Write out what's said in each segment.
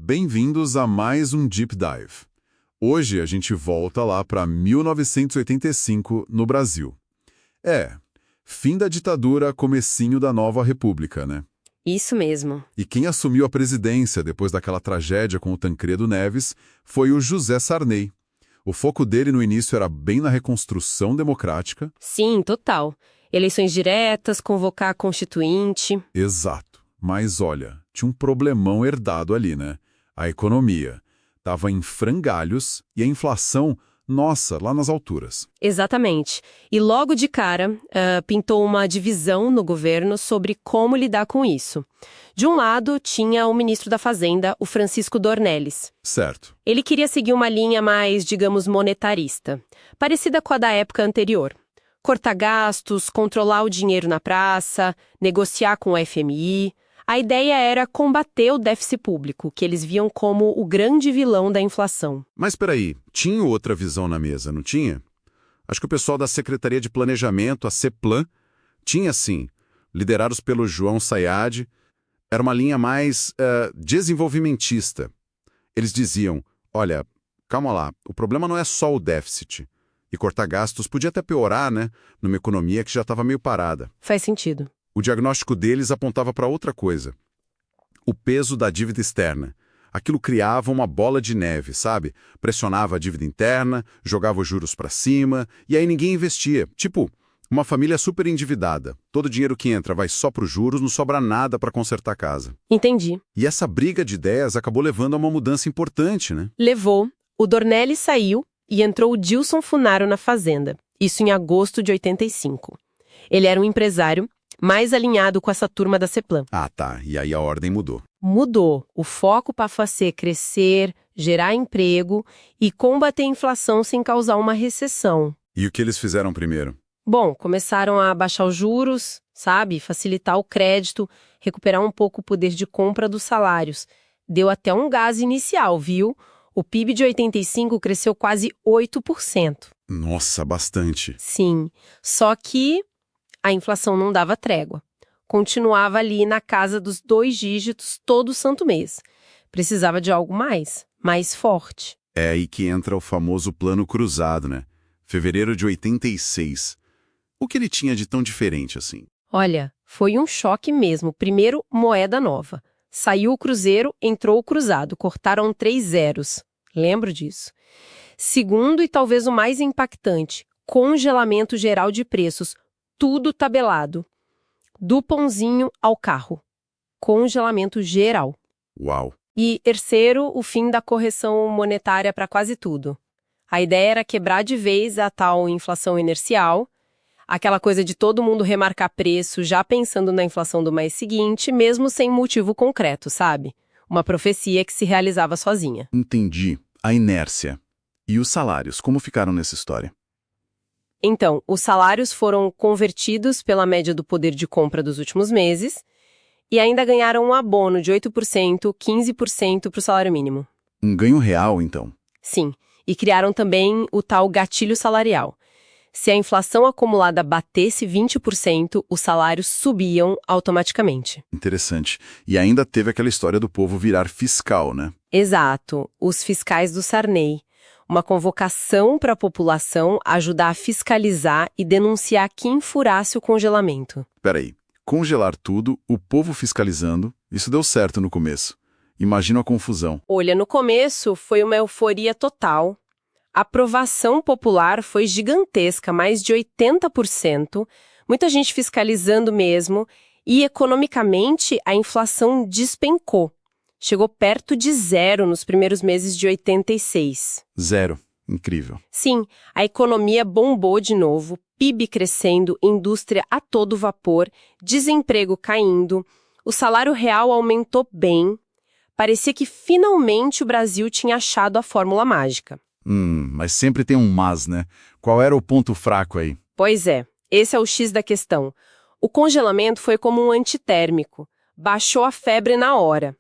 Bem-vindos a mais um Deep Dive. Hoje a gente volta lá para 1985, no Brasil. Fim da ditadura, comecinho da nova república, né? Isso mesmo. E quem assumiu a presidência depois daquela tragédia com o Tancredo Neves foi o José Sarney. O foco dele no início era bem na reconstrução democrática. Sim, total. Eleições diretas, convocar a Constituinte. Exato. Mas olha, tinha um problemão herdado ali, né? A economia estava em frangalhos e a inflação, nossa, lá nas alturas. Exatamente. E logo de cara, pintou uma divisão no governo sobre como lidar com isso. De um lado, tinha o ministro da Fazenda, o Francisco Dornelles. Certo. Ele queria seguir uma linha mais, digamos, monetarista, parecida com a da época anterior. Cortar gastos, controlar o dinheiro na praça, negociar com o FMI. A ideia era combater o déficit público, que eles viam como o grande vilão da inflação. Mas peraí, tinha outra visão na mesa, não tinha? Acho que o pessoal da Secretaria de Planejamento, a CEPLAN, tinha sim, liderados pelo João Sayad. Era uma linha mais desenvolvimentista. Eles diziam, olha, calma lá, o problema não é só o déficit. E cortar gastos podia até piorar, né? Numa economia que já estava meio parada. Faz sentido. O diagnóstico deles apontava para outra coisa. O peso da dívida externa. Aquilo criava uma bola de neve, sabe? Pressionava a dívida interna, jogava os juros para cima, e aí ninguém investia. Tipo, uma família super endividada. Todo o dinheiro que entra vai só para os juros, não sobra nada para consertar a casa. Entendi. E essa briga de ideias acabou levando a uma mudança importante, né? Levou. O Dornelles saiu e entrou o Dilson Funaro na Fazenda. Isso em agosto de 85. Ele era um empresário mais alinhado com essa turma da CEPLAN. Ah, tá. E aí a ordem mudou. Mudou. O foco passou a ser crescer, gerar emprego e combater a inflação sem causar uma recessão. E o que eles fizeram primeiro? Bom, começaram a baixar os juros, sabe? Facilitar o crédito, recuperar um pouco o poder de compra dos salários. Deu até um gás inicial, viu? O PIB de 85 cresceu quase 8%. Nossa, bastante. Sim, só que a inflação não dava trégua. Continuava ali na casa dos 2 dígitos todo santo mês. Precisava de algo mais forte. É aí que entra o famoso plano cruzado, né? Fevereiro de 86. O que ele tinha de tão diferente assim? Olha, foi um choque mesmo. Primeiro, moeda nova. Saiu o cruzeiro, entrou o cruzado. Cortaram 3 zeros. Lembro disso. Segundo, e talvez o mais impactante, congelamento geral de preços. Tudo tabelado. Do pãozinho ao carro. Congelamento geral. Uau! E terceiro, o fim da correção monetária para quase tudo. A ideia era quebrar de vez a tal inflação inercial, aquela coisa de todo mundo remarcar preço já pensando na inflação do mês seguinte, mesmo sem motivo concreto, sabe? Uma profecia que se realizava sozinha. Entendi. A inércia. E os salários, como ficaram nessa história? Então, os salários foram convertidos pela média do poder de compra dos últimos meses e ainda ganharam um abono de 8%, 15% para o salário mínimo. Um ganho real, então? Sim, e criaram também o tal gatilho salarial. Se a inflação acumulada batesse 20%, os salários subiam automaticamente. Interessante. E ainda teve aquela história do povo virar fiscal, né? Exato, os fiscais do Sarney. Uma convocação para a população ajudar a fiscalizar e denunciar quem furasse o congelamento. Peraí, congelar tudo, o povo fiscalizando, isso deu certo no começo. Imagina a confusão. Olha, no começo foi uma euforia total. A aprovação popular foi gigantesca, mais de 80%, muita gente fiscalizando mesmo, e economicamente a inflação despencou. Chegou perto de zero nos primeiros meses de 86. Zero. Incrível. Sim, a economia bombou de novo, PIB crescendo, indústria a todo vapor, desemprego caindo, o salário real aumentou bem. Parecia que finalmente o Brasil tinha achado a fórmula mágica. Mas sempre tem um mas, né? Qual era o ponto fraco aí? Pois é, esse é o X da questão. O congelamento foi como um antitérmico. Baixou a febre na hora.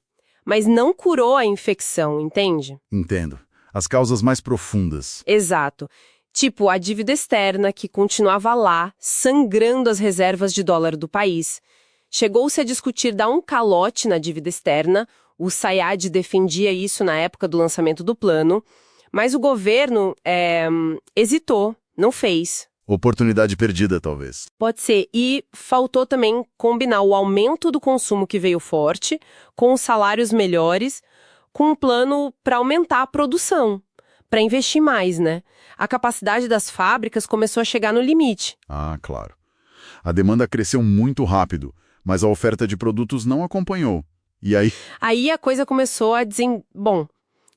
Mas não curou a infecção, entende? Entendo. As causas mais profundas. Exato. Tipo, a dívida externa, que continuava lá, sangrando as reservas de dólar do país. Chegou-se a discutir dar um calote na dívida externa, O Sayad defendia isso na época do lançamento do plano, mas o governo hesitou, não fez. Oportunidade perdida, talvez. Pode ser. E faltou também combinar o aumento do consumo que veio forte, com os salários melhores, com um plano para aumentar a produção, para investir mais, né? A capacidade das fábricas começou a chegar no limite. Ah, claro. A demanda cresceu muito rápido, mas a oferta de produtos não acompanhou. E aí? Aí a coisa começou a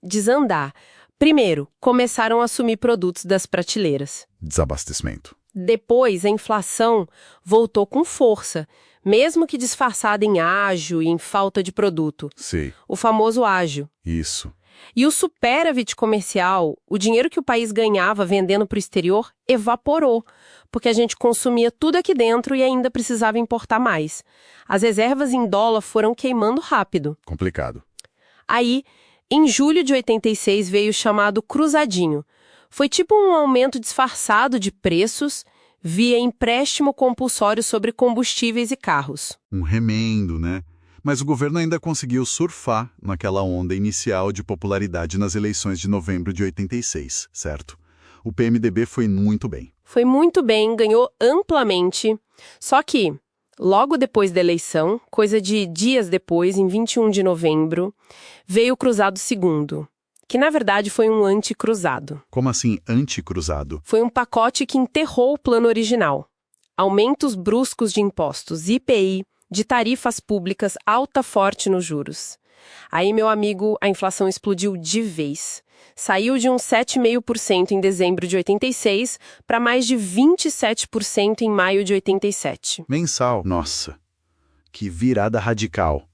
desandar. Primeiro, começaram a sumir produtos das prateleiras. Desabastecimento. Depois, a inflação voltou com força, mesmo que disfarçada em ágio e em falta de produto. Sei. O famoso ágio. Isso. E o superávit comercial, o dinheiro que o país ganhava vendendo para o exterior, evaporou, porque a gente consumia tudo aqui dentro e ainda precisava importar mais. As reservas em dólar foram queimando rápido. Complicado. Aí, em julho de 86, veio o chamado cruzadinho. Foi tipo um aumento disfarçado de preços via empréstimo compulsório sobre combustíveis e carros. Um remendo, né? Mas o governo ainda conseguiu surfar naquela onda inicial de popularidade nas eleições de novembro de 86, certo? O PMDB foi muito bem. Foi muito bem, ganhou amplamente. Só que, logo depois da eleição, coisa de dias depois, em 21 de novembro, veio o Cruzado II, que na verdade foi um anticruzado. Como assim anticruzado? Foi um pacote que enterrou o plano original. Aumentos bruscos de impostos, IPI, de tarifas públicas, alta forte nos juros. Aí, meu amigo, a inflação explodiu de vez. Saiu de uns 7,5% em dezembro de 86 para mais de 27% em maio de 87. Mensal. Nossa, que virada radical.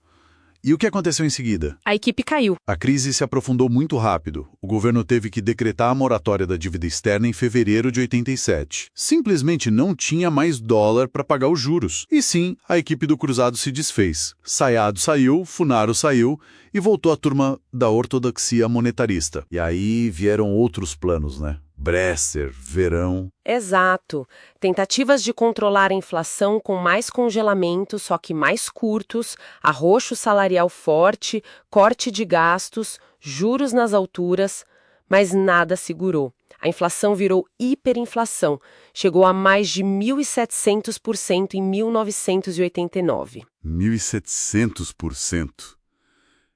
E o que aconteceu em seguida? A equipe caiu. A crise se aprofundou muito rápido. O governo teve que decretar a moratória da dívida externa em fevereiro de 87. Simplesmente não tinha mais dólar para pagar os juros. E sim, a equipe do Cruzado se desfez. Sayad saiu, Funaro saiu e voltou a turma da ortodoxia monetarista. E aí vieram outros planos, né? Bresser, Verão. Exato. Tentativas de controlar a inflação com mais congelamento, só que mais curtos, arroxo salarial forte, corte de gastos, juros nas alturas, mas nada segurou. A inflação virou hiperinflação, chegou a mais de 1.700% em 1989. 1.700%.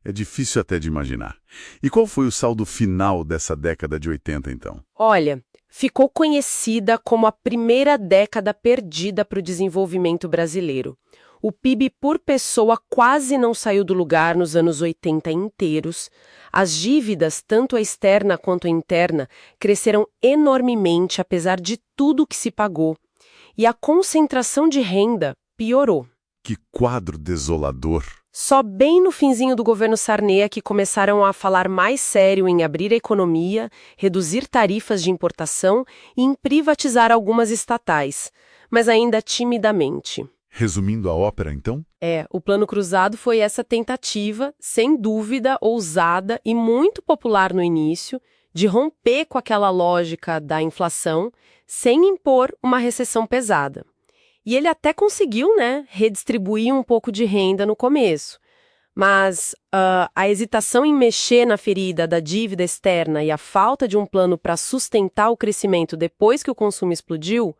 É difícil até de imaginar. E qual foi o saldo final dessa década de 80, então? Olha, ficou conhecida como a primeira década perdida para o desenvolvimento brasileiro. O PIB por pessoa quase não saiu do lugar nos anos 80 inteiros. As dívidas, tanto a externa quanto a interna, cresceram enormemente apesar de tudo que se pagou. E a concentração de renda piorou. Que quadro desolador! Só bem no finzinho do governo Sarney é que começaram a falar mais sério em abrir a economia, reduzir tarifas de importação e em privatizar algumas estatais, mas ainda timidamente. Resumindo a ópera, então? O Plano Cruzado foi essa tentativa, sem dúvida, ousada e muito popular no início, de romper com aquela lógica da inflação, sem impor uma recessão pesada. E ele até conseguiu, redistribuir um pouco de renda no começo. Mas a hesitação em mexer na ferida da dívida externa e a falta de um plano para sustentar o crescimento depois que o consumo explodiu,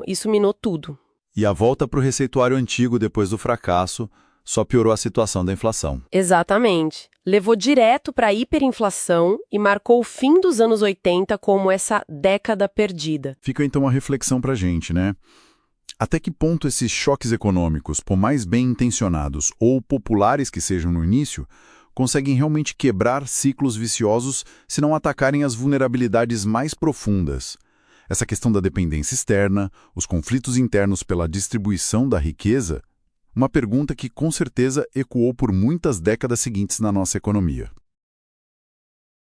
isso minou tudo. E a volta para o receituário antigo depois do fracasso só piorou a situação da inflação. Exatamente. Levou direto para a hiperinflação e marcou o fim dos anos 80 como essa década perdida. Fica então uma reflexão para a gente, né? Até que ponto esses choques econômicos, por mais bem intencionados ou populares que sejam no início, conseguem realmente quebrar ciclos viciosos se não atacarem as vulnerabilidades mais profundas? Essa questão da dependência externa, os conflitos internos pela distribuição da riqueza, uma pergunta que com certeza ecoou por muitas décadas seguintes na nossa economia.